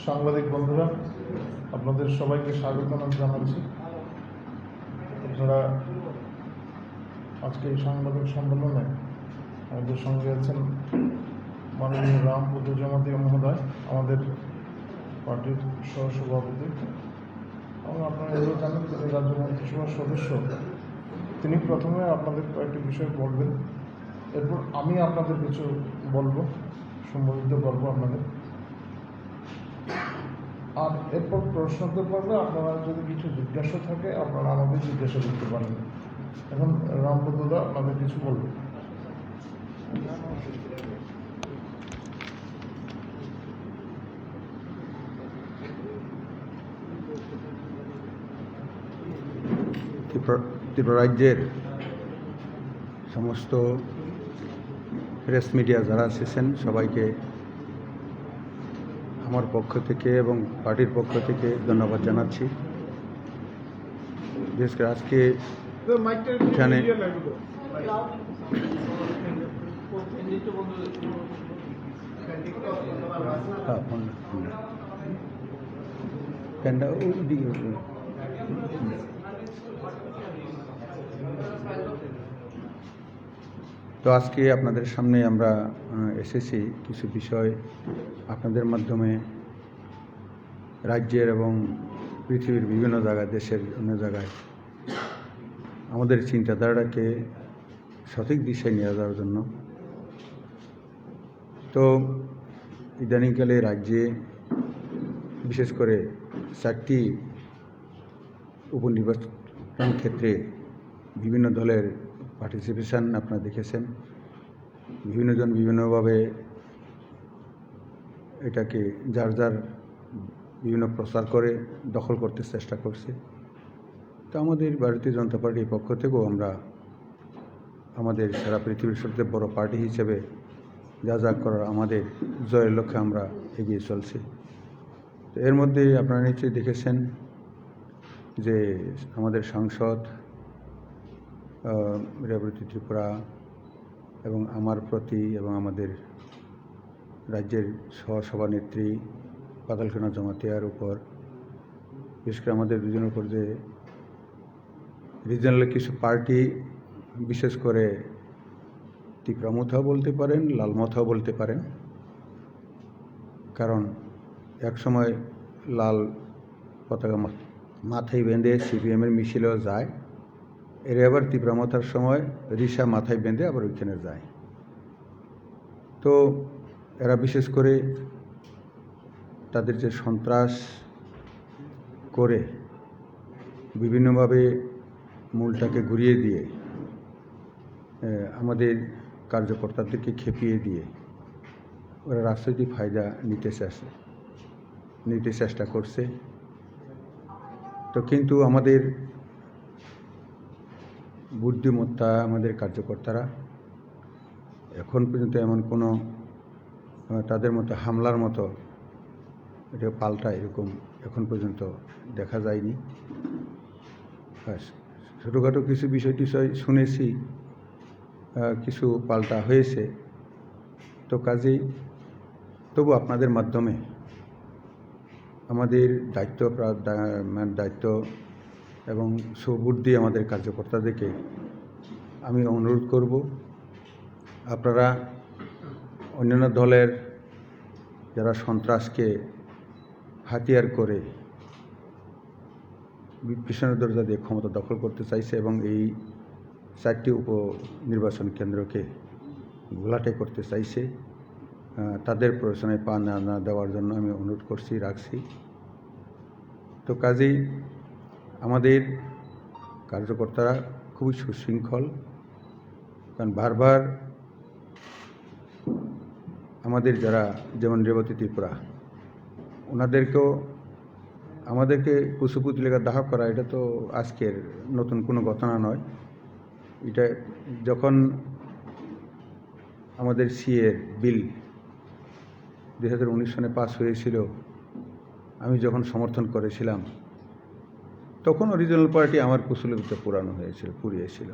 সাংবাদিক বন্ধুরা, আপনাদের সবাইকে স্বাগত জানাচ্ছি। আপনারা আজকে এই সাংবাদিক সম্মেলনে আমাদের সঙ্গে আছেন মাননীয় রামপদ জমাতিয়া মহোদয়, আমাদের পার্টির সহসভাপতি, এবং আপনারা এগুলো জানেন তিনি রাজ্য মন্ত্রিসভার সদস্য। তিনি প্রথমে আপনাদের কয়েকটি বিষয় বলবেন, এরপর আমি আপনাদের কিছু বলবো, সম্বোধিত করবো আপনাদের, আর এরপর প্রশ্নোত্তর পর্বে আপনারা যদি কিছু জিজ্ঞাসা থাকে আপনারা আমাদের জিজ্ঞাসা করতে পারেন। এখন রামপদদা আপনাদের কিছু বলবেন। ত্রিপুরা রাজ্যের সমস্ত প্রেস মিডিয়া যারা এসেছেন সবাইকে আমার পক্ষ থেকে এবং পার্টির পক্ষ থেকে ধন্যবাদ জানাচ্ছি। বিশেষ করে আজকে এখানে তো আজকে আপনাদের সামনে আমরা এসেছি কিছু বিষয় আপনাদের মাধ্যমে রাজ্যের এবং পৃথিবীর বিভিন্ন জায়গায়, দেশের অন্য জায়গায় আমাদের চিন্তাধারাটাকে সঠিক দিশায় নিয়ে যাওয়ার জন্য। তো ইদানিংকালে রাজ্যে বিশেষ করে 4টি উপনির্বাচন ক্ষেত্রে বিভিন্ন দলের পার্টিসিপেশন আপনারা দেখেছেন। বিভিন্নজন বিভিন্নভাবে এটাকে যার বিভিন্ন প্রচার করে দখল করতে চেষ্টা করছে। তো আমাদের ভারতীয় জনতা পার্টির পক্ষ থেকেও আমরা আমাদের সারা পৃথিবীর সবচেয়ে বড় পার্টি হিসেবে যা করার আমাদের জয়ের লক্ষ্যে আমরা এগিয়ে চলছি। তো এর মধ্যে আপনারা নিশ্চয়ই দেখেছেন যে আমাদের সাংসদ রেবতী ত্রিপুরা এবং আমার প্রতি এবং আমাদের রাজ্যের সহসভানেত্রী পাতালখানা জমাতিয়ার উপর, বিশেষ করে আমাদের দুজনের উপর যে রিজনাল কিছু পার্টি, বিশেষ করে তীব্রামথাও বলতে পারেন, লালমথাও বলতে পারেন, কারণ একসময় লাল পতাকা মাথায় বেঁধে সিপিএমের মিছিলেও যায়, এর আবার তীব্রামথার সময় রিসা মাথায় বেঁধে আবার ওইখানে যায়। তো এরা বিশেষ করে তাদের যে সন্ত্রাস করে বিভিন্নভাবে মূলটাকে ঘুরিয়ে দিয়ে আমাদের কার্যকর্তাদেরকে খেপিয়ে দিয়ে ওরা রাজনৈতিক ফায়দা নিতে চেষ্টা করছে। তো কিন্তু আমাদের বুদ্ধিমত্তা, আমাদের কার্যকর্তারা এখন পর্যন্ত এমন কোনো তাদের মতো হামলার মতো এটা পাল্টা এরকম এখন পর্যন্ত দেখা যায়নি। ছোটোখাটো কিছু বিষয় শুনেছি, কিছু পাল্টা হয়েছে। তো কাজেই তবু আপনাদের মাধ্যমে আমাদের দায়িত্ব এবং সুবুদ্ধি আমাদের কার্যকর্তাদেরকে আমি অনুরোধ করব, আপনারা অন্যান্য দলের যারা সন্ত্রাসকে হাতিয়ার করে পিছনের দরজা দিয়ে ক্ষমতা দখল করতে চাইছে এবং এই 4টি উপনির্বাচন কেন্দ্রকে ঘোলাটে করতে চাইছে, তাদের প্ররোচনায় পা না দেওয়ার জন্য আমি অনুরোধ রাখছি। তো কাজেই আমাদের কার্যকর্তারা খুবই সুশৃঙ্খল, কারণ বারবার আমাদের যারা যেমন রেবতী ত্রিপুরা, ওনাদেরকেও আমাদেরকে কুসুপুতি লেখা দাহ করা, এটা তো আজকের নতুন কোনো ঘটনা নয়। এটা যখন আমাদের সিএ বিল 2019 সনে পাস হয়েছিল, আমি যখন সমর্থন করেছিলাম তখন অরিজিনাল পার্টি আমার কুশলীতে পুড়িয়েছিল।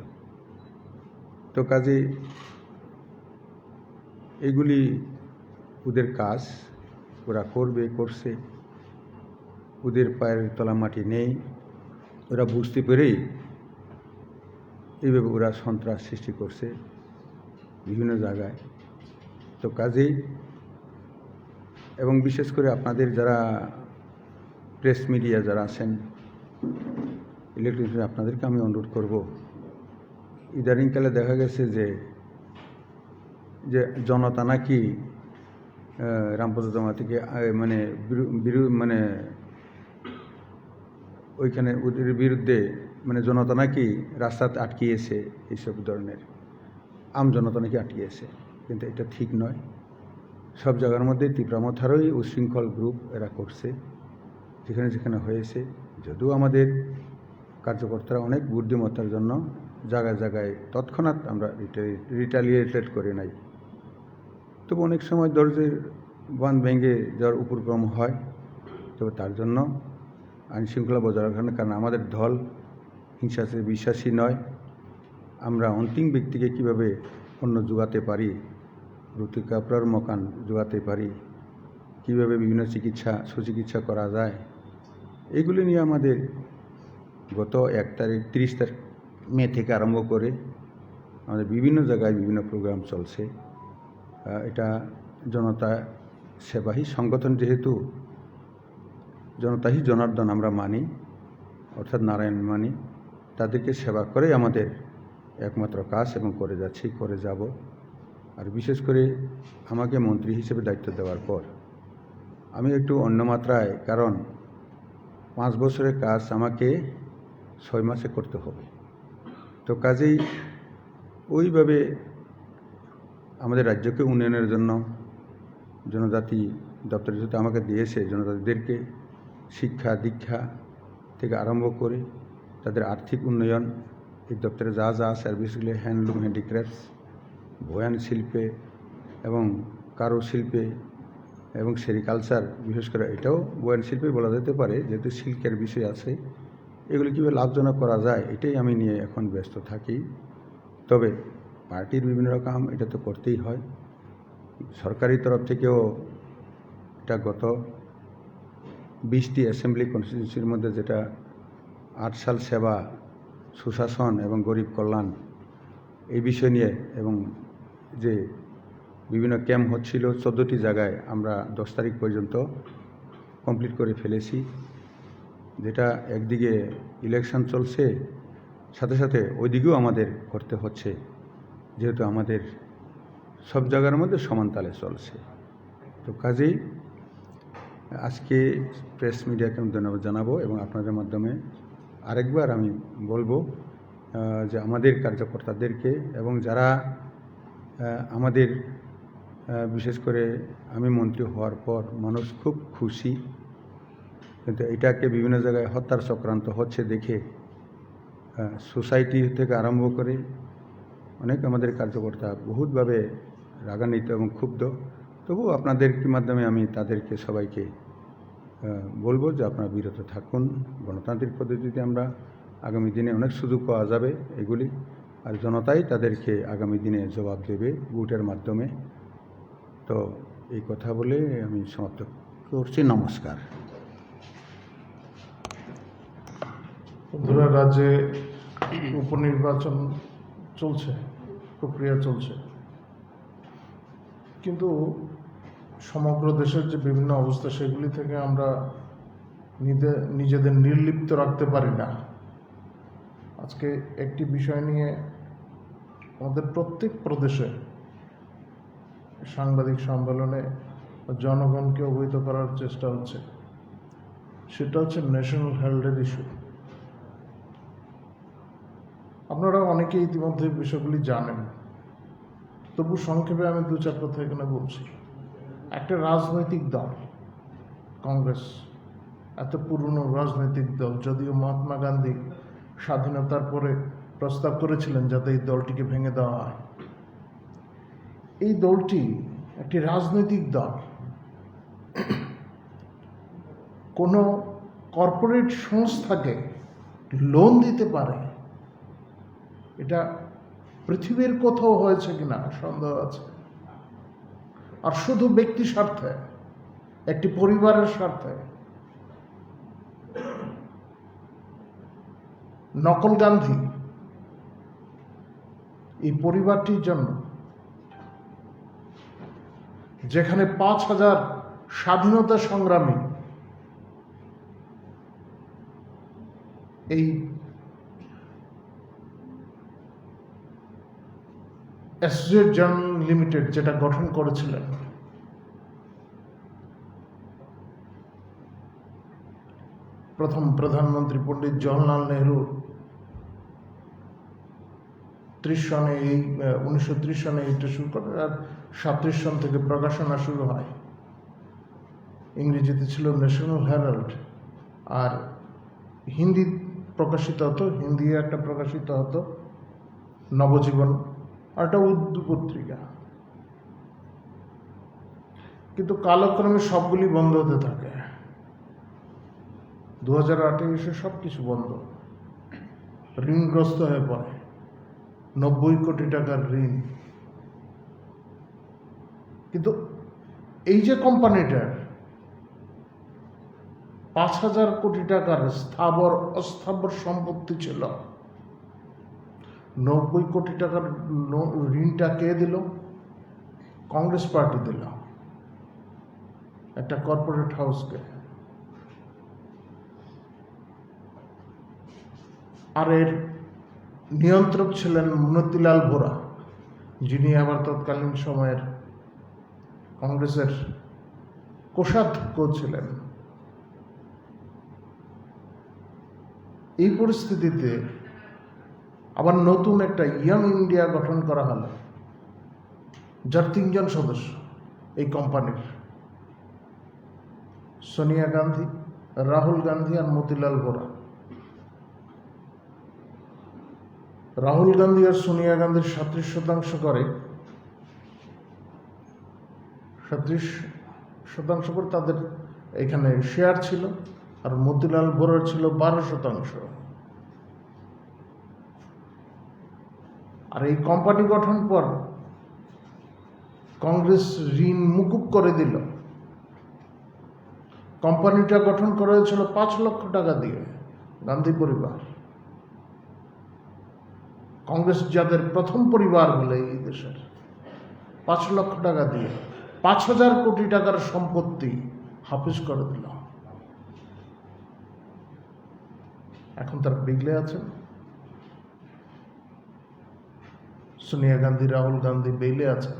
তো কাজে এগুলি ওদের কাজ, ওরা করছে, ওদের পায়ের তলা মাটি নেই, ওরা বুঝতে পেরেই এইভাবে ওরা সন্ত্রাস সৃষ্টি করছে বিভিন্ন জায়গায়। তো কাজেই এবং বিশেষ করে আপনাদের যারা প্রেস মিডিয়া যারা আছেন, ইলেকট্রনিক্স, আপনাদেরকে আমি অনুরোধ করব, ইদানিংকালে দেখা গেছে যে জনতা নাকি রামপদ জমাতিকে মানে ওইখানে ওদের বিরুদ্ধে জনতা নাকি রাস্তাতে আটকিয়েছে, এইসব ধরনের জনতা নাকি আটকিয়েছে, কিন্তু এটা ঠিক নয়। সব জায়গার মধ্যে তীব্রমাত্রারই উশৃঙ্খল গ্রুপ এরা করছে, যেখানে যেখানে হয়েছে। যদিও আমাদের কার্যকর্তারা অনেক বুদ্ধিমত্তার জন্য জায়গায় জায়গায় তৎক্ষণাৎ আমরা রিটালিয়েটেড করে নাই, তবু অনেক সময় দরজের বাঁধ ভেঙে যাওয়ার উপক্রম হয়। তবে তার জন্য আইনশৃঙ্খলা বজায় রাখার, কারণ আমাদের দল হিংসাতে বিশ্বাসী নয়। আমরা অন্তিম ব্যক্তিকে কীভাবে অন্য যোগাতে পারি, রুটি কাপড়ার মকান যোগাতে পারি, কীভাবে বিভিন্ন সুচিকিৎসা করা যায়, এগুলি নিয়ে আমাদের গত 30 মে থেকে আরম্ভ করে আমাদের বিভিন্ন জায়গায় বিভিন্ন প্রোগ্রাম চলছে। এটা জনতা সেবাহী সংগঠন, যেহেতু জনতাই জনার্দন আমরা মানি, অর্থাৎ নারায়ণ মানি, তাদেরকে সেবা করেই আমাদের একমাত্র কাজ এবং করে যাচ্ছি, করে যাব। আর বিশেষ করে আমাকে মন্ত্রী হিসেবে দায়িত্ব দেওয়ার পর আমি একটু অন্য মাত্রায়, কারণ 5 বছরের কাজ আমাকে 6 মাসে করতে হবে। তো কাজেই ওইভাবে আমাদের রাজ্যকে উন্নয়নের জন্য জনজাতি দপ্তর যেহেতু আমাকে দিয়েছে, জনজাতিদেরকে শিক্ষা দীক্ষা থেকে আরম্ভ করে তাদের আর্থিক উন্নয়ন, এই দপ্তরে যা যা সার্ভিসগুলি, হ্যান্ডলুম, হ্যান্ডিক্রাফটস, বয়ান শিল্পে এবং কারু শিল্পে এবং সেরিকালচার, বিশেষ করে এটাও বয়ান শিল্পে বলা যেতে পারে, যেহেতু সিল্কের বিষয় আছে, এগুলি কীভাবে লাভজনক করা যায়, এটাই আমি নিয়ে এখন ব্যস্ত থাকি। তবে পার্টির বিভিন্ন রকম এটা তো করতেই হয়, সরকারি তরফ থেকেও এটা গত 20টি অ্যাসেম্বলি কনস্টিটিউন্সির মধ্যে, যেটা 8 সাল সেবা, সুশাসন এবং গরিব কল্যাণ, এই বিষয় নিয়ে, এবং যে বিভিন্ন ক্যাম্প হচ্ছিল 14টি জায়গায়, আমরা 10 তারিখ পর্যন্ত কমপ্লিট করে ফেলেছি। যেটা একদিকে ইলেকশন চলছে, সাথে সাথে ওইদিকেও আমাদের করতে হচ্ছে, যেহেতু আমাদের সব জায়গার মধ্যে সমান তালে চলছে। তো কাজেই আজকে প্রেস মিডিয়াকে আমি ধন্যবাদ জানাবো, এবং আপনাদের মাধ্যমে আরেকবার আমি বলবো যে আমাদের কার্যকর্তাদেরকে, এবং যারা আমাদের বিশেষ করে আমি মন্ত্রী হওয়ার পর মানুষ খুব খুশি, কিন্তু এটাকে বিভিন্ন জায়গায় হত্যার চক্রান্ত হচ্ছে দেখে সোসাইটি থেকে আরম্ভ করে অনেক আমাদের কার্যকর্তা বহুতভাবে রাগান্বিত এবং ক্ষুব্ধ। তবু আপনাদের মাধ্যমে আমি তাদেরকে সবাইকে বলবো যে আপনারা বিরত থাকুন। গণতান্ত্রিক পদ্ধতিতে আমরা আগামী দিনে অনেক সুযোগ পাওয়া যাবে এগুলি, আর জনতাই তাদেরকে আগামী দিনে জবাব দেবে ভোটের মাধ্যমে। তো এই কথা বলে আমি সমাপ্ত করছি। নমস্কার। বন্ধুরা, রাজ্যে উপনির্বাচন চলছে, প্রক্রিয়া চলছে, কিন্তু সমগ্র দেশের যে বিভিন্ন অবস্থা, সেগুলি থেকে আমরা নিজেদের নির্লিপ্ত রাখতে পারি না। আজকে একটি বিষয় নিয়ে আমাদের প্রত্যেক প্রদেশে সাংবাদিক সম্মেলনে জনগণকে অবহিত করার চেষ্টা হচ্ছে, সেটা হচ্ছে ন্যাশনাল হেলথের ইস্যু। আপনারা অনেকেই ইতিমধ্যে বিষয়গুলি জানেন, তবু সংক্ষেপে আমি 2-4 কথা এখানে বলছি। একটা রাজনৈতিক দল কংগ্রেস, এত পুরনো রাজনৈতিক দল, যদিও মহাত্মা গান্ধী স্বাধীনতার পরে প্রস্তাব করেছিলেন যাতে এই দলটিকে ভেঙে দেওয়া হয়, এই দলটি একটি রাজনৈতিক দল কোনো কর্পোরেট সংস্থাকে লোন দিতে পারে, এটা পৃথিবীর কোথাও হয়েছে কিনা সন্দেহ আছে। আর শুধু ব্যক্তি স্বার্থে, একটি পরিবারের স্বার্থে নকল গান্ধী এই পরিবারটির জন্য, যেখানে 5,000 স্বাধীনতা সংগ্রামী এই অ্যাসোসিয়েট জার্নাল লিমিটেড যেটা গঠন করেছিলেন, প্রথম প্রধানমন্ত্রী পণ্ডিত জওহরলাল নেহরু 1930 সনে এটা শুরু করে, আর 37 সন থেকে প্রকাশনা শুরু হয়। ইংরেজিতে ছিল ন্যাশনাল হেরাল্ড, আর হিন্দি প্রকাশিত হতো, হিন্দি একটা প্রকাশিত হতো নবজীবন, আর একটা উর্দু পত্রিকা। কিন্তু কালক্রমে সবগুলি বন্ধ হতে থাকে। 2008-এ এসে সব কিছু বন্ধ, ঋণগ্রস্ত হয়ে পড়ে, 90 কোটি টাকার ঋণ। কিন্তু এই যে কোম্পানিটার 5,000 কোটি টাকার স্থাবর অস্থাবর সম্পত্তি ছিল, 90 কোটি টাকার ঋণটা কে দিল? কংগ্রেস পার্টি দিল একটা কর্পোরেট হাউসকে। আর এর নিয়ন্ত্রক ছিলেন মতিলাল ভোরা, যিনি আবার তৎকালীন সময়ের কংগ্রেসের কোষাধ্যক্ষ ছিলেন। এই পরিস্থিতিতে আবার নতুন একটা ইয়াং ইন্ডিয়া গঠন করা হলো, যার 3 জন সদস্য এই কোম্পানির: সোনিয়া গান্ধী, রাহুল গান্ধী আর মতিলাল ভোরা। রাহুল গান্ধী আর সোনিয়া গান্ধীর 37% করে, 37% করে তাদের এখানে শেয়ার ছিল, আর মতিলাল ভোরার ছিল 12%। আর এই কোম্পানি গঠন পর কংগ্রেস ঋণ মুকুব করে দিল। কোম্পানিটা গঠন করা হয়েছিল 5 লক্ষ টাকা দিয়ে, গান্ধী পরিবার, কংগ্রেস যাদের প্রথম পরিবার বলে এই দেশের, 5 লক্ষ টাকা দিয়ে 5,000 কোটি টাকার সম্পত্তি হাফিজ করে দিল। এখন তারা বিগলে আছেন। সোনিয়া গান্ধী, রাহুল গান্ধী বেইলে আছেন।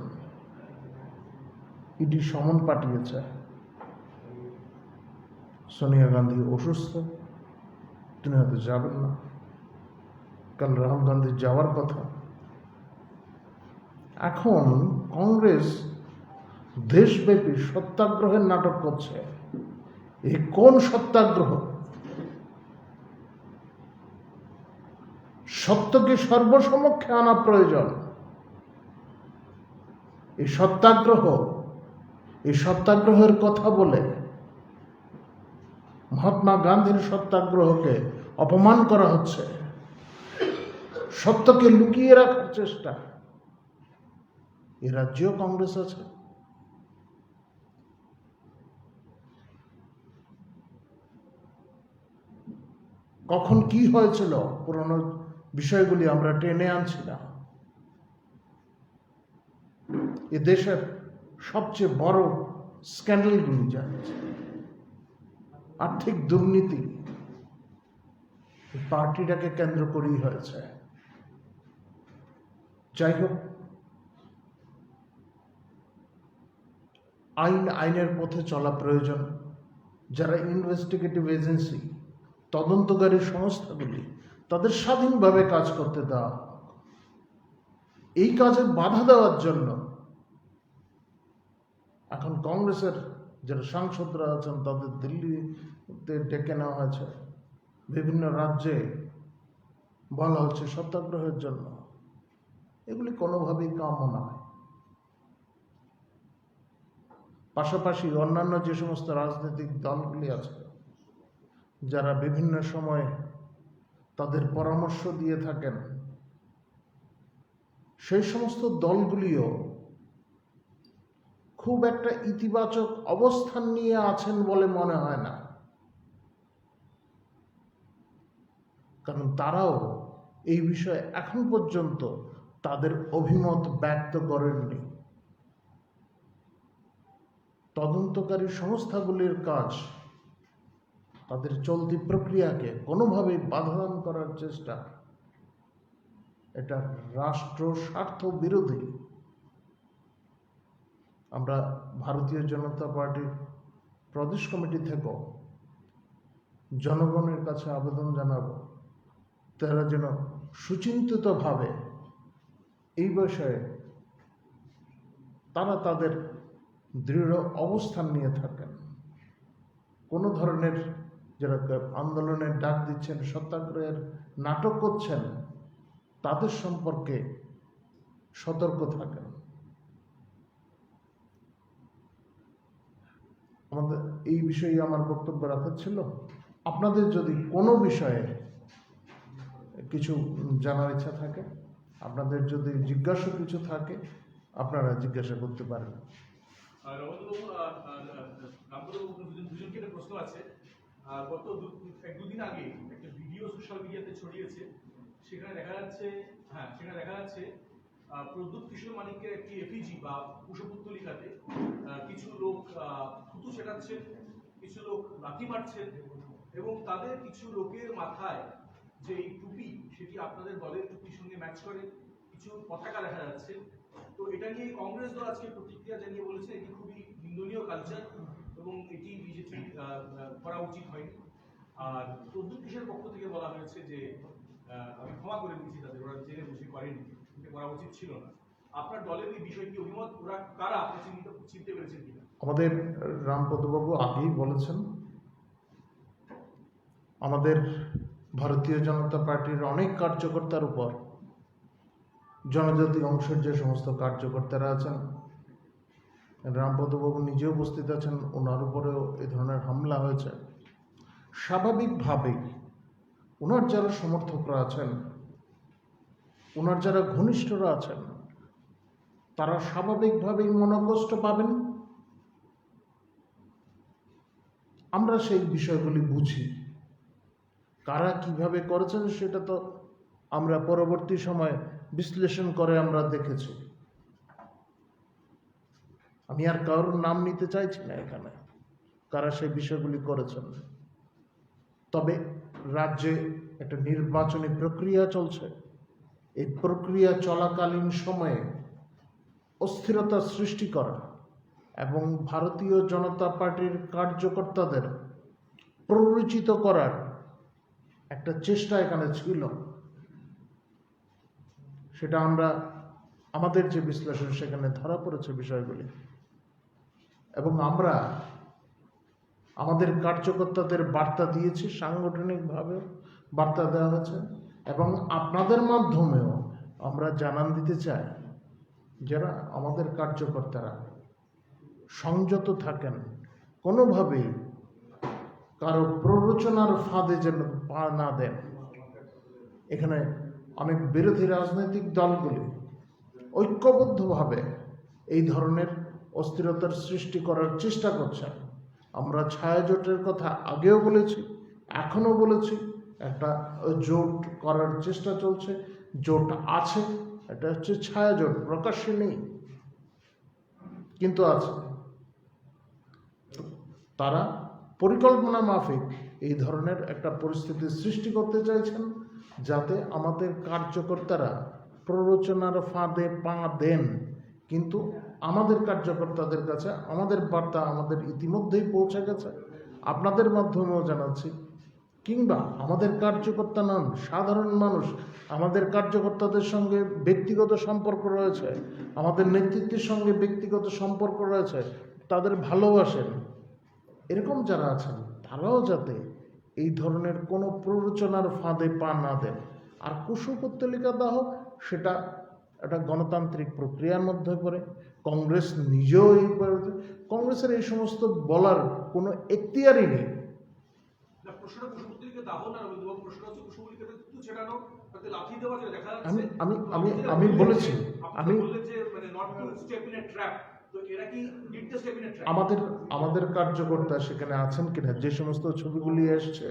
ইডি সমন পাঠিয়েছে। সোনিয়া গান্ধী অসুস্থ, তিনি হয়তো যাবেন না। কাল রাহুল গান্ধী যাওয়ার কথা। এখন কংগ্রেস দেশব্যাপী সত্যাগ্রহের নাটক করছে। এই কোন সত্যাগ্রহ? সত্যকে সর্বসমক্ষে আনা প্রয়োজন। এই সত্যাগ্রহের কথা বলে মহাত্মা গান্ধীর সত্যাগ্রহকে অপমান করা হচ্ছে, সত্যকে লুকিয়ে রাখার চেষ্টা। এ রাজ্যেও কংগ্রেস আছে। কখন কি হয়েছিল পুরনো বিষয়গুলি আমরা টেনে আনছি না। এ দেশের সবচেয়ে বড় স্ক্যান্ডালগুলি জানছে, আর্থিক দুর্নীতি পার্টিটাকে কেন্দ্র করেই হয়েছে। যাই হোক, আইনের পথে চলা প্রয়োজন। যারা ইনভেস্টিগেটিভ এজেন্সি, তদন্তকারী সংস্থাগুলি, তাদের স্বাধীনভাবে কাজ করতে দেওয়া। এই কাজে বাধা দেওয়ার জন্য এখন কংগ্রেসের যারা সাংসদরা আছেন তাদের দিল্লিতে ডেকে নেওয়া হয়েছে। বিভিন্ন রাজ্যে বলা হচ্ছে সত্যাগ্রহের জন্য। এগুলি কোনোভাবেই কাম্য নয়। পাশাপাশি অন্যান্য যে সমস্ত রাজনৈতিক দলগুলি আছে, যারা বিভিন্ন সময়ে তাদের পরামর্শ দিয়ে থাকেন, সেই সমস্ত দলগুলিও খুব একটা ইতিবাচক অবস্থান নিয়ে আছেন বলে মনে হয় না, কারণ তারাও এই বিষয়ে এখন পর্যন্ত তাদের অভিমত ব্যক্ত করেননি। তদন্তকারী সংস্থাগুলির কাজ তাদের চলতি প্রক্রিয়াকে কোনোভাবেই বাধাদান করার চেষ্টা, এটা রাষ্ট্র স্বার্থ বিরোধী। আমরা ভারতীয় জনতা পার্টির প্রদেশ কমিটি থেকেও জনগণের কাছে আবেদন জানাবো, তারা যেন সুচিন্তিতভাবে এই বিষয়ে তারা তাদের দৃঢ় অবস্থান নিয়ে থাকেন। কোনো ধরনের যারা আন্দোলনের ডাক দিচ্ছেন, সত্যাগ্রহের নাটক করছেন, তাদের সম্পর্কে সতর্ক থাকেন। আমাদের এই বিষয়ে আমার বক্তব্য রাখার ছিল। আপনাদের যদি কোনো বিষয়ে কিছু জানার ইচ্ছা থাকে, আপনাদের যদি জিজ্ঞাসা কিছু থাকে, আপনারা জিজ্ঞাসা করতে পারেন। দুজনকে একটা প্রশ্ন আছে। গত দুদিন আগে একটা ভিডিও সোশ্যাল মিডিয়াতে ছড়িয়েছে, সেখানে দেখা যাচ্ছে প্রদ্যুৎ কিশোর মানিকের একটি এফিজি বা কুশপুত্তলিকাতে কিছু লোক থুতু ছেটাচ্ছেন, কিছু লোক লাথি মারছেন, এবং তাদের কিছু লোকের মাথায় যে এই টুপি, সেটি আপনাদের দলের টুপির সঙ্গে ম্যাচ করে, কিছু পতাকা দেখা যাচ্ছে। তো এটা নিয়ে কংগ্রেস দল আজকে প্রতিক্রিয়া জানিয়ে বলেছে এটি খুবই নিন্দনীয় কালচার এবং এটি বিজেপি করা উচিত হয়নি। আর প্রদ্যুৎ কিশোরের পক্ষ থেকে বলা হয়েছে যে আমি ক্ষমা করে দিচ্ছি তাদের, ওরা জেনে বুঝে করেনি, এটা করা উচিত ছিল না। আপনার দলের এই বিষয়টি অভিমত, ওরা কারা, আপনি চিনতে পেরেছেন কিনা? আমাদের রামপদবাবু আগেই বলেছেন, আমাদের ভারতীয় জনতা পার্টির অনেক কার্যকর্তার উপর, জনজাতি অংশের যে সমস্ত কার্যকর্তারা আছেন, রামপদবাবু নিজে উপস্থিত আছেন, ওনার উপরেও এই ধরনের হামলা হয়েছে। স্বাভাবিকভাবেই ওনার যারা সমর্থকরা আছেন, ওনার যারা ঘনিষ্ঠরা আছেন, তারা স্বাভাবিকভাবেই মনোকষ্ট পাবেন। আমরা সেই বিষয়গুলি বুঝি, কারা কিভাবে করেছেন সেটা তো আমরা পরবর্তী সময়ে বিশ্লেষণ করে আমরা দেখেছি। আমি আর কারোর নাম নিতে চাইছি না এখানে, কারা সেই বিষয়গুলি করেছেন। তবে রাজ্যে একটা নির্বাচনী প্রক্রিয়া চলছে, এই প্রক্রিয়া চলাকালীন সময়ে অস্থিরতা সৃষ্টি করা এবং ভারতীয় জনতা পার্টির কার্যকর্তাদের প্ররোচিত করার একটা চেষ্টা এখানে ছিল। সেটা আমরা আমাদের যে বিশ্লেষণ সেখানে ধরা পড়েছে বিষয়গুলি, এবং আমরা আমাদের কার্যকর্তাদের বার্তা দিয়েছি, সাংগঠনিকভাবে বার্তা দেওয়া হয়েছে, এবং আপনাদের মাধ্যমেও আমরা জানান দিতে চাই যারা আমাদের কার্যকর্তারা সংযত থাকেন, কোনোভাবেই কারো প্ররোচনার ফাঁদে যেন পা না দেন। এখানে অনেক বিরোধী রাজনৈতিক দলগুলি ঐক্যবদ্ধভাবে এই ধরনের অস্থিরতার সৃষ্টি করার চেষ্টা করছেন। আমরা ছায়াজোটের কথা আগেও বলেছি, এখনও বলেছি, একটা জোট করার চেষ্টা চলছে, জোট আছে, এটা হচ্ছে ছায়াজোট, প্রকাশ্যে নেই কিন্তু আছে। তারা পরিকল্পনা মাফিক এই ধরনের একটা পরিস্থিতি সৃষ্টি করতে চাইছেন, যাতে আমাদের কার্যকর্তারা প্ররোচনার ফাঁদে পা দেন। কিন্তু আমাদের কার্যকর্তাদের কাছে আমাদের বার্তা আমাদের ইতিমধ্যেই পৌঁছে গেছে, আপনাদের মাধ্যমেও জানাচ্ছি। কিংবা আমাদের কার্যকর্তা নন, সাধারণ মানুষ, আমাদের কার্যকর্তাদের সঙ্গে ব্যক্তিগত সম্পর্ক রয়েছে, আমাদের নেতৃত্বের সঙ্গে ব্যক্তিগত সম্পর্ক রয়েছে, তাদের ভালোবাসেন, এরকম যারা আছেন তারাও যাতে এই ধরনের কোনো প্ররোচনার ফাঁদে পা না দেন। আর কুশপুত্তলিকা দাহ সেটা একটা গণতান্ত্রিক প্রক্রিয়ার মধ্যে পড়ে। কংগ্রেস নিজেও এই কংগ্রেসের এই সমস্ত বলার কোনো এখতিয়ারই নেই। আমি বলেছি, আমি তো এরা কি ডিটেলস ক্যাবিনেট আমাদের কার্যকর্তা সেখানে আছেন কিনা, যে সমস্ত ছবিগুলি এসছে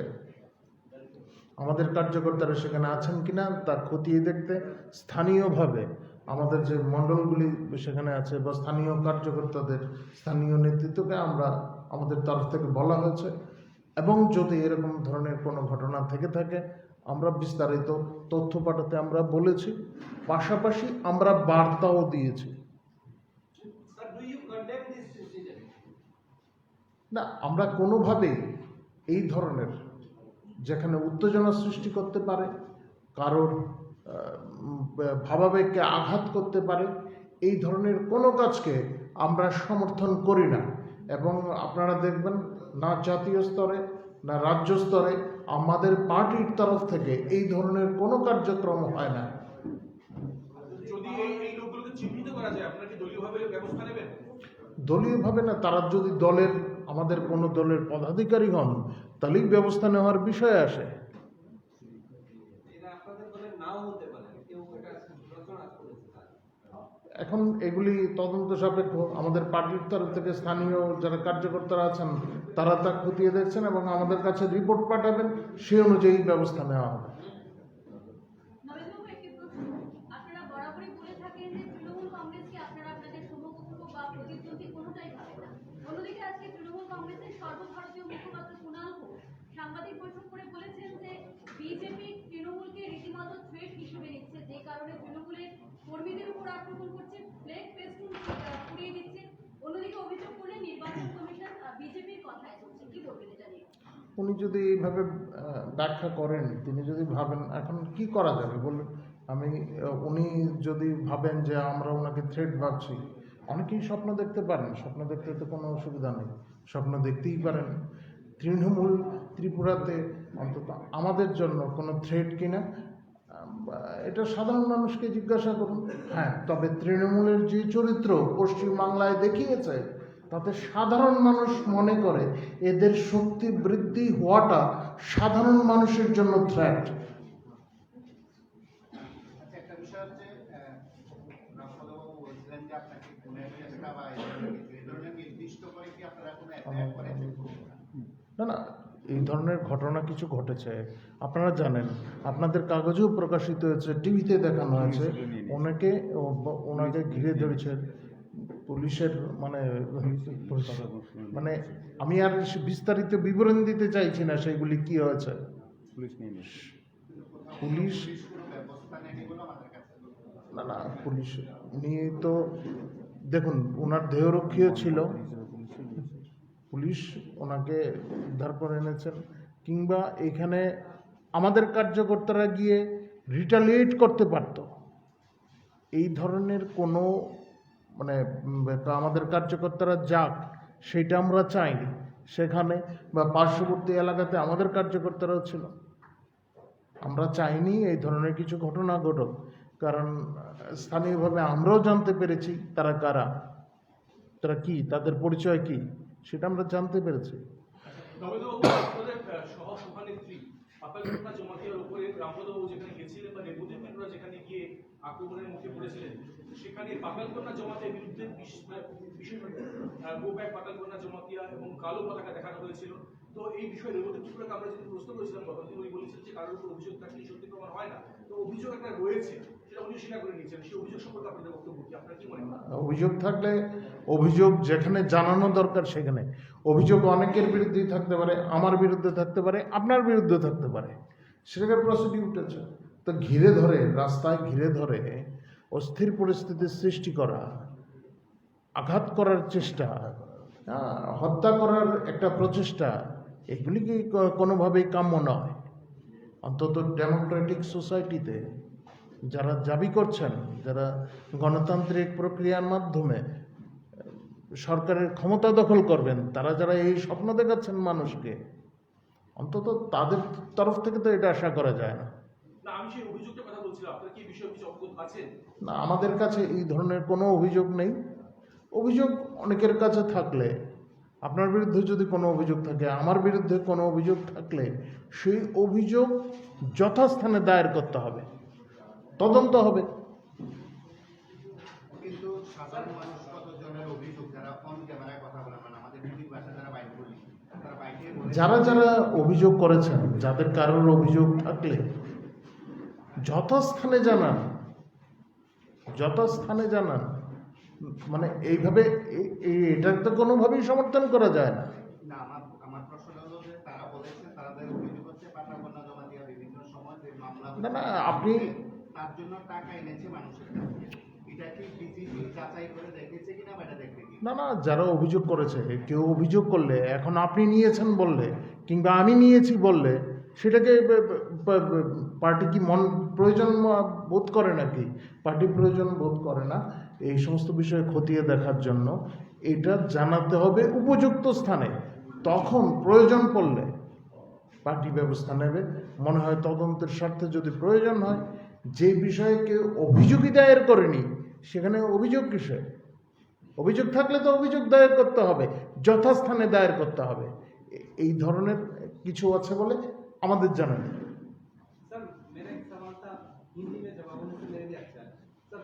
আমাদের কার্যকর্তারা সেখানে আছেন কিনা তা খতিয়ে দেখতে স্থানীয়ভাবে আমাদের যে মণ্ডলগুলি সেখানে আছে বা স্থানীয় কার্যকর্তাদের, স্থানীয় নেতৃত্বকে আমরা আমাদের তরফ থেকে বলা হয়েছে, এবং যদি এরকম ধরনের কোনো ঘটনা থেকে থাকে আমরা বিস্তারিত তথ্য পাঠাতে আমরা বলেছি, পাশাপাশি আমরা বার্তাও দিয়েছি। না, আমরা কোনোভাবেই এই ধরনের যেখানে উত্তেজনা সৃষ্টি করতে পারে, কারোর ভাবাবেগকে আঘাত করতে পারে, এই ধরনের কোনো কাজকে আমরা সমর্থন করি না। এবং আপনারা দেখবেন না জাতীয় স্তরে না রাজ্য স্তরে আমাদের পার্টির তরফ থেকে এই ধরনের কোনো কার্যক্রম হয় না। যদি এই লোকগুলোকে চিহ্নিত করা যায়, আপনারা কি দলীয়ভাবে ব্যবস্থা নেবেন? দলীয়ভাবে না, তারা যদি আমাদের কোনো দলের পদাধিকারী হন তাহলেই ব্যবস্থা নেওয়ার বিষয় আসে। এখন এগুলি তদন্ত সাপেক্ষ। আমাদের পার্টির তরফ থেকে স্থানীয় যারা কার্যকর্তারা আছেন তারা তা খতিয়ে দেখছেন এবং আমাদের কাছে রিপোর্ট পাঠাবেন, সেই অনুযায়ী ব্যবস্থা নেওয়া হবে। আপনারা বরাবরই বলে থাকেন যে তৃণমূল কংগ্রেসকে আপনারা আপনাদের সমকক্ষ বা প্রতিদ্বন্দ্বী কোনোটাই ভাবে না। অন্যদিকে আজকে তৃণমূল কংগ্রেসের সর্বভারতীয় মুখপাত্র কুণাল ঘোষ সাংবাদিক বৈঠক করে বলেছেন যে বিজেপি তৃণমূলকে রীতিমতো থ্রেট হিসেবে নিচ্ছে, যে কারণে তৃণমূলের কর্মীদের উপর আক্রমণ করছে, ফ্ল্যাগ ফেস্টুন উড়িয়ে দিচ্ছে। অন্যদিকে অভিযোগ করলে নির্বাচন কমিশন বিজেপির কথায় চলছে। কি বলবেন এটা নিয়ে? উনি যদি এইভাবে ব্যাখ্যা করেন, তিনি যদি ভাবেন এখন কি করা যাবে বলুন, উনি যদি ভাবেন যে আমরা ওনাকে থ্রেট ভাবছি, অনেকেই স্বপ্ন দেখতে পারেন, স্বপ্ন দেখতে তো কোনো অসুবিধা নেই, স্বপ্ন দেখতেই পারেন। তৃণমূল ত্রিপুরাতে অন্তত আমাদের জন্য কোনো থ্রেট কিনা এটা সাধারণ মানুষকে জিজ্ঞাসা করুন। হ্যাঁ, তবে তৃণমূলের যে চরিত্র পশ্চিমবাংলায় দেখিয়েছে তাতে সাধারণ মানুষ মনে করে এদের শক্তি বৃদ্ধি হওয়াটা সাধারণ মানুষের জন্য থ্রেট। একটা বিষয় হচ্ছে রামপদবাবু বলছিলেন যে আপনাকে খুনের চেষ্টা বা এই ধরনের নির্দিষ্ট করে কি আপনারা কোনো অ্যাটাক করেন? না, এই ধরনের ঘটনা কিছু ঘটেছে, আপনারা জানেন, আপনাদের কাগজেও প্রকাশিত হয়েছে, টিভিতে দেখানো হয়েছে, ওনাকে ঘিরে ধরেছে পুলিশের, মানে আমি আর বিস্তারিত বিবরণ দিতে চাইছি না সেগুলি কি হয়েছে। পুলিশ না, পুলিশ উনি তো দেখুন ওনার দেহরক্ষীও ছিল, পুলিশ ওনাকে উদ্ধার করে এনেছেন, কিংবা এখানে আমাদের কার্যকর্তারা গিয়ে রিটালিয়েট করতে পারত, এই ধরনের কোনো আমাদের কার্যকর্তারা যাক সেটা আমরা চাইনি। সেখানে বা পার্শ্ববর্তী এলাকাতে আমাদের কার্যকর্তারাও ছিল, আমরা চাইনি এই ধরনের কিছু ঘটনা ঘটুক, কারণ স্থানীয়ভাবে আমরাও জানতে পেরেছি তারা কারা, তারা কি, তাদের পরিচয় কি সেটা আমরা জানতে পেরেছি। সহসভানেত্রী পাতালকন্যা জমাতিয়ার উপরে রামপদবাবু যেখানে গেছিলেন বা রেবুদেব মেন্ডরা যেখানে গিয়ে আক্রমণের মুখে পড়েছিলেন, সেখানে পাতালকন্যা জমাতের বিরুদ্ধে গোব্যাক পাতালকন্যা জমাতিয়া এবং কালো পতাকা দেখানো হয়েছিল। তো এই বিষয়ে রেবুদেব ত্রিপুরাকে আমরা যদি প্রশ্ন করেছিলাম গতদিন, উনি বলেছিলেন যে কারোর উপর অভিযোগ থাকলে সত্যি প্রমাণ হয় না, তো অভিযোগ একটা রয়েছে সেটা উনি স্বীকার করে নিয়েছেন। সেই অভিযোগ সম্পর্কে আপনাদের বক্তব্য কি, আপনারা কি মনে করেন? অভিযোগ থাকলে অভিযোগ যেখানে জানানো দরকার সেখানে, অভিযোগ অনেকের বিরুদ্ধেই থাকতে পারে, আমার বিরুদ্ধে থাকতে পারে, আপনার বিরুদ্ধে থাকতে পারে, সেটাকে প্রসিকিউট আছে। তো ঘিরে ধরে, রাস্তায় ঘিরে ধরে অস্থির পরিস্থিতির সৃষ্টি করা, আঘাত করার চেষ্টা, হত্যা করার একটা প্রচেষ্টা, এগুলি কি কোনোভাবেই কাম্য নয়। অন্তত ডেমোক্রেটিক সোসাইটিতে যারা দাবি করছেন, যারা গণতান্ত্রিক প্রক্রিয়ার মাধ্যমে সরকারের ক্ষমতা দখল করবেন, তারা যারা এই স্বপ্ন দেখাচ্ছেন মানুষকে, অন্তত তাদের তরফ থেকে তো এটা আশা করা যায় না। আমি সেই অভিযোগের কথা বলছিলাম, আপনারা কি এই বিষয়ে কিছু অবগত আছেন? না, আমাদের কাছে এই ধরনের কোনো অভিযোগ নেই। অভিযোগ অনেকের কাছে থাকলে, আপনার বিরুদ্ধে যদি কোনো অভিযোগ থাকে, আমার বিরুদ্ধে কোনো অভিযোগ থাকলে সেই অভিযোগ যথাস্থানে দায়ের করতে হবে, তদন্ত হবে। কিন্তু সাধারণ মানুষ কতজনের অভিযোগ যারা যারা অভিযোগ করেছেন, যাদের কারোর অভিযোগ থাকলে যথাস্থানে জানান, যথাস্থানে জানান। মানে এইভাবে এটা তো কোনোভাবেই সমর্থন করা যায় না। না, আমার প্রশ্ন হলো যে তারা বলেছে তাদের অভিযোগ হচ্ছে পাঠাগোনা জমা দেওয়া বিভিন্ন সময় যে মামলা না না আপনি তার জন্য টাকা এনেছে মানুষের কাছে। এটা কি বিজেপি যাচাই করে দেখেছে কিনা বা এটা দেখবে কি? না না যারা অভিযোগ করেছে, কেউ অভিযোগ করলে, এখন আপনি নিয়েছেন বললে কিংবা আমি নিয়েছি বললে সেটাকে পার্টি কি প্রয়োজন বোধ করে নাকি? পার্টি প্রয়োজন বোধ করে না এই সমস্ত বিষয়ে খতিয়ে দেখার জন্য। এটা জানাতে হবে উপযুক্ত স্থানে, তখন প্রয়োজন পড়লে পার্টি ব্যবস্থা নেবে। মনে হয় তদন্তের স্বার্থে যদি প্রয়োজন হয়, যে বিষয়ে কেউ অভিযোগই দায়ের করেনি সেখানে অভিযোগ কিসের? অভিযোগ থাকলে তো অভিযোগ দায়ের করতে হবে, যথাস্থানে দায়ের করতে হবে। এই ধরনের কিছু আছে বলে আমাদের জানা নেই। सर मेरा एक सवाल था, हिंदी में जवाब होने से मेरे लिए अच्छा है सर।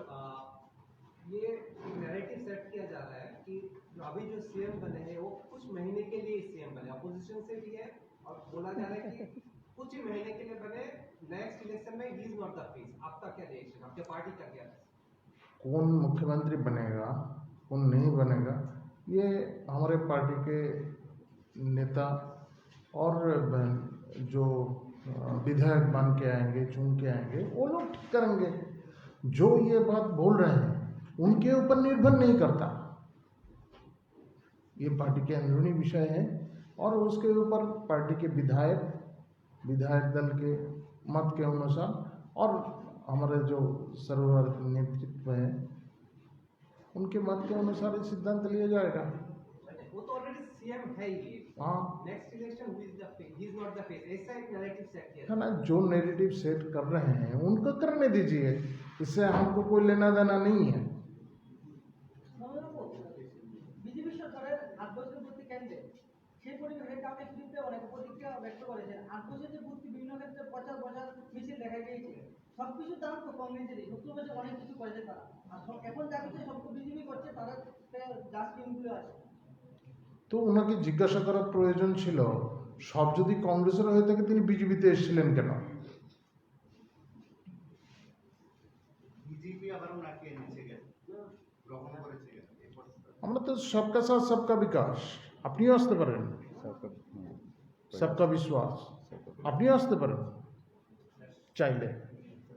ये एक नैरेटिव सेट किया जा रहा है कि जो अभी जो सीएम बने हैं वो कुछ महीने के लिए सीएम बने, अपोजिशन से भी है और बोला जा रहा है कि कुछ ही महीने के लिए बने, नेक्स्ट इलेक्शन में he is not the face. आपका क्या रिएक्शन, आपके पार्टी का क्या है? कौन मुख्यमंत्री बनेगा, कौन नहीं बनेगा, ये हमारे पार्टी के नेता और जो विधायक बन के आएंगे, चुन के आएंगे, वो लोग ठीक करेंगे। जो ये बात बोल रहे हैं उनके ऊपर निर्भर नहीं करता, ये पार्टी के अंदरूनी विषय है और उसके ऊपर पार्टी के विधायक दल के मत के अनुसार और हमारे जो सर्वभारतीय नेतृत्व है उनके मत के अनुसार ये सिद्धांत लिया जाएगा। वो तो ऑलरेडी सीएम है ही, हाँ next election who is the face, he is not the face, ऐसा एक नैरेटिव सेट किया है ना, जो नैरेटिव सेट कर रहे हैं उनको करने दीजिए, इससे हमको कोई लेना देना नहीं है। বিজেপি সরকারের ৮ বছরের ভর্তি কেন্দ্রে সেই পরিবেশে কাউকে বিরুদ্ধে অনেক প্রতিক্রিয়া ব্যক্ত করেছেন। ৮ বছরের যে ভর্তি বিভিন্ন ক্ষেত্রে প্রচার মিছিল দেখা গিয়েছে, সবকিছু দাম তো কংগ্রেসেরই, ৭০ বছর অনেক কিছু করেছে তারা। আর এখন যাকে সব বিজেপি করছে তারা যা স্কিমগুলো আছে। তো ওনাকে জিজ্ঞাসা করার প্রয়োজন ছিল, সব যদি কংগ্রেসের হয়ে থাকে তিনি বিজেপিতে এসেছিলেন কেন? বিজেপি আবার ওনাকে এনেছে কেন, গ্রহণ করেছে কেন? এই প্রশ্নটা। আমরা তো সবকা সাথ সবকা বিকাশ, আপনিও আসতে পারেন, সবকা বিশ্বাস, আপনিও আসতে পারেন চাইলে,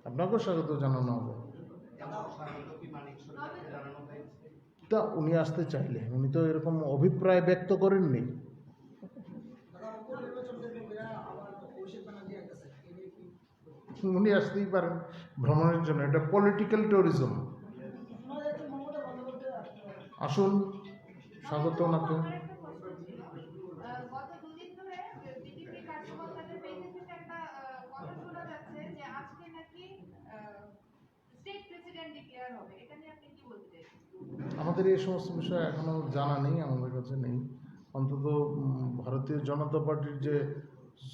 আপনাকেও স্বাগত জানানো হবে। এমন স্বাগত কি মানিক সরকারকে জানানো হয়েছে? তা উনি আসতে চাইলে, উনি তো এরকম অভিপ্রায় ব্যক্ত করেননি। উনি আসতেই পারেন ভ্রমণের জন্য, এটা পলিটিক্যাল ট্যুরিজম। আসুন, স্বাগত ওনাকে। আমার একটা প্রশ্ন ছিল। গত দুদিন ধরে বিজেপি কার্যকর্তাদের পেজে থেকে একটা কথা শোনা যাচ্ছে যে আজকে নাকি স্টেট প্রেসিডেন্ট ডিক্লেয়ার হবে, এটা নিয়ে আপনি কি বলতে চাইছেন? আমাদের এই সমস্ত বিষয় এখনো জানা নেই, আমাদের কাছে নেই। অন্তত ভারতীয় জনতা পার্টির যে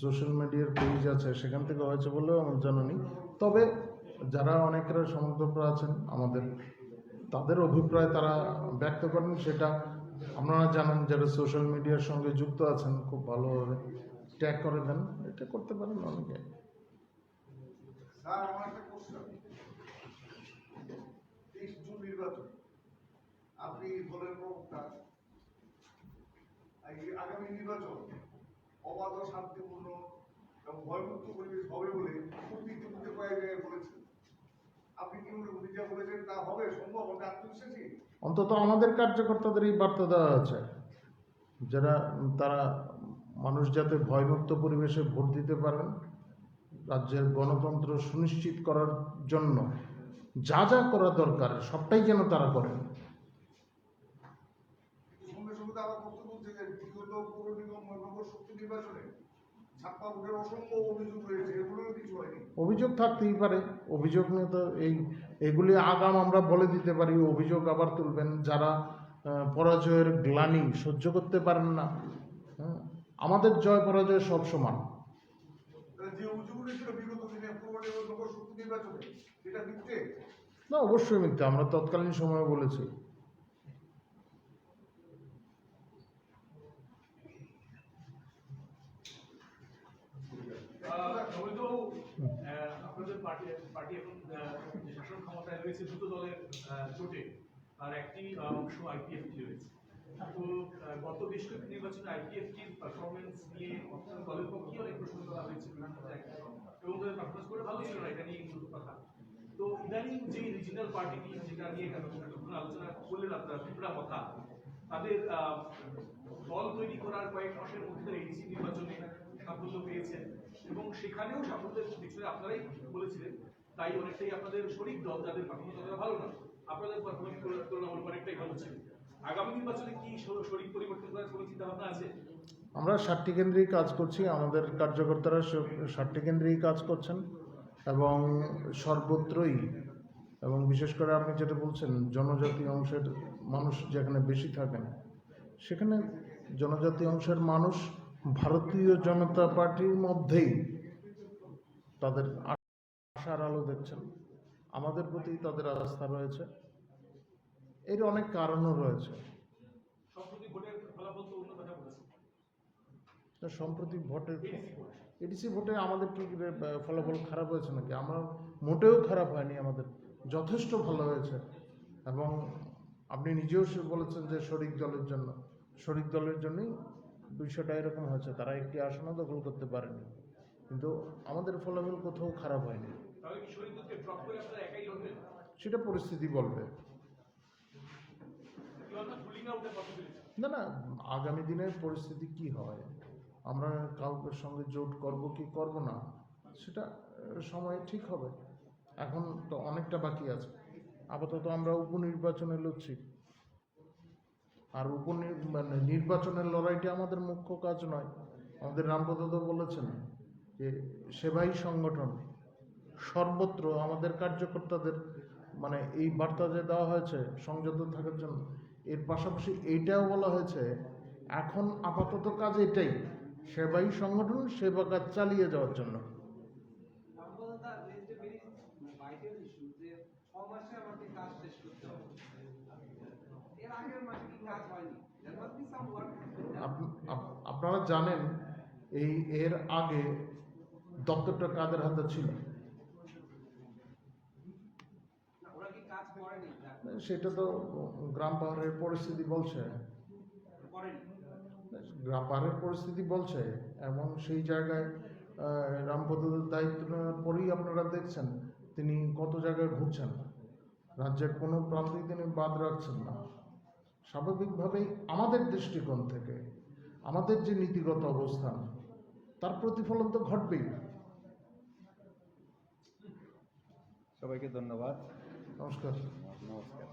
সোশ্যাল মিডিয়ার পেজ আছে সেখান থেকে হয়েছে বলেও আমার জানা নেই। তবে যারা অনেকেরা সমর্থকরা আছেন আমাদের, তাদের অভিপ্রায় তারা ব্যক্ত করেন, সেটা আপনারা জানেন, যারা সোশ্যাল মিডিয়ার সঙ্গে যুক্ত আছেন খুব ভালোভাবে ট্যাগ করে দেন, এটা করতে পারেন অনেকে। স্যার আমার একটা প্রশ্ন, ৩০ জুন নির্বাচন, আপনি দলের প্রবক্তা, আগামী নির্বাচন অবাধ ও শান্তিপূর্ণ এবং ভয়মুক্ত পরিবেশ হবে বলে ইতিমধ্যে কয়েক জায়গায় বলেছেন। আপনি কি মনে করেন যা বলেছেন তা হবে, সম্ভব হবে, আত্মবিশ্বাসী? অন্তত আমাদের কার্যকর্তাদের এই বার্তা দেওয়া আছে, তারা মানুষ যাতে ভয়মুক্ত পরিবেশে ভোট দিতে পারেন, রাজ্যের গণতন্ত্র সুনিশ্চিত করার জন্য যা যা করা দরকার সবটাই যেন তারা করেন। সঙ্গে সঙ্গে তো আবার বক্তব্য বলছে যে বিগত পৌর নিগম নগর শক্তি নির্বাচনে ছাপ্পা ভোটের অসংখ্য অভিযোগ রয়েছে, এগুলোও কিছু হয়নি। অভিযোগ থাকতেই পারে, অভিযোগ নিয়ে তো এগুলি আগাম আমরা বলে দিতে পারি, অভিযোগ আবার তুলবেন যারা পরাজয়ের গ্লানি সহ্য করতে পারেন না। আমাদের জয় পরাজয় সব সমান। যে অভিযোগগুলো ছিল বিগত দিনে পৌর নিগম নগর শক্তি নির্বাচনে, সেটা মিথ্যে? না, অবশ্যই মিথ্যা, আমরা তৎকালীন সময়ে বলেছি। পার্টি এখন যে শাসন ক্ষমতায় রয়েছে দুটো দলের জোটে, আর একটি অংশ আইপিএফটি রয়েছে। তো গত বেশ কয়েকটি নির্বাচনে আইপিএফটির পারফরমেন্স নিয়ে দলের পক্ষে অনেক প্রশ্ন করা হয়েছিল এবং তাদের পারফরমেন্স করে ভালো ছিল না, এটা নিয়ে কিন্তু কথা। তো ইদানিং যে রিজিনাল পার্টিটি যেটা নিয়ে এতক্ষণ আলোচনা করলেন আপনারা, ত্রিপুরা কথা, তাদের দল তৈরি করার কয়েক মাসের মধ্যে এডিসি নির্বাচনে সাফল্য পেয়েছেন এবং সেখানেও সাফল্যের পিছনে আপনারাই বলেছিলেন, তাই অনেকটাই আপনাদের শরিক দল যাদের পারফরমেন্স ততটা ভালো না, আপনাদের পারফরমেন্স তুলনামূলক অনেকটাই ভালো ছিল। আগামী নির্বাচনে কি শরিক পরিবর্তন করার কোনো চিন্তা ভাবনা আছে? আমরা 60টি কেন্দ্রেই কাজ করছি, আমাদের কার্যকর্তারা 60টি কেন্দ্রেই কাজ করছেন এবং সর্বত্রই, এবং বিশেষ করে আপনি যেটা বলছেন জনজাতি অংশের মানুষ যেখানে বেশি থাকেন, সেখানে জনজাতি অংশের মানুষ ভারতীয় জনতা পার্টির মধ্যেই তাদের আশার আলো দেখছেন, আমাদের প্রতি তাদের আস্থা রয়েছে। এর অনেক কারণও রয়েছে। সম্প্রতি ভোটের ফলাফল তো অন্য কথা বলেছে। সম্প্রতি ভোটের এডিসি ভোটে আমাদের কি ফলাফল খারাপ হয়েছে নাকি? আমরা মোটেও খারাপ হয়নি, আমাদের যথেষ্ট ভালো হয়েছে। এবং আপনি নিজেও বলেছেন যে শরিক দলের জন্যই বিষয়টা এরকম হয়েছে, তারা একটি আসনও দখল করতে পারেনি, কিন্তু আমাদের ফলাফল কোথাও খারাপ হয়নি। তাহলে কি শরিক দলকে ড্রপ করে আপনারা একাই লড়বেন? সেটা পরিস্থিতি বলবে। না না, আগামী দিনের পরিস্থিতি কি হয়, আমরা কাউকের সঙ্গে জোট করব কি করব না, সেটা সময় ঠিক হবে। এখন তো অনেকটা বাকি আছে। আপাতত আমরা উপনির্বাচনে লড়ছি, আর নির্বাচনের লড়াইটা আমাদের মুখ্য কাজ নয়। আমাদের রামপদ বলেছেন যে সেবাই সংগঠন সর্বত্র আমাদের কার্যকর্তাদের মানে এই বার্তা যে দেওয়া হয়েছে সংযত থাকার জন্য, এর পাশাপাশি এইটাও বলা হয়েছে এখন আপাতত কাজ এটাই, সেবাই সংগঠন সেবা কাজ চালিয়ে যাওয়ার জন্য। আপনারা জানেন এর আগে দপ্তরটা কাদের হাতে ছিল? সেটা তো গ্রাম পাহাড়ের পরিস্থিতি বলছে, গ্রাম পাহাড়ের পরিস্থিতি বলছে, এবং সেই জায়গায় রামপদের দায়িত্ব নেওয়ার পরেই আপনারা দেখছেন তিনি কত জায়গায় ঘুরছেন, রাজ্যের কোনো প্রান্তেই তিনি বাদ রাখছেন না। স্বাভাবিকভাবেই আমাদের দৃষ্টিকোণ থেকে আমাদের যে নীতিগত অবস্থান তার প্রতিফলন তো ঘটবেই। সবাইকে ধন্যবাদ। নমস্কার। নমস্কার।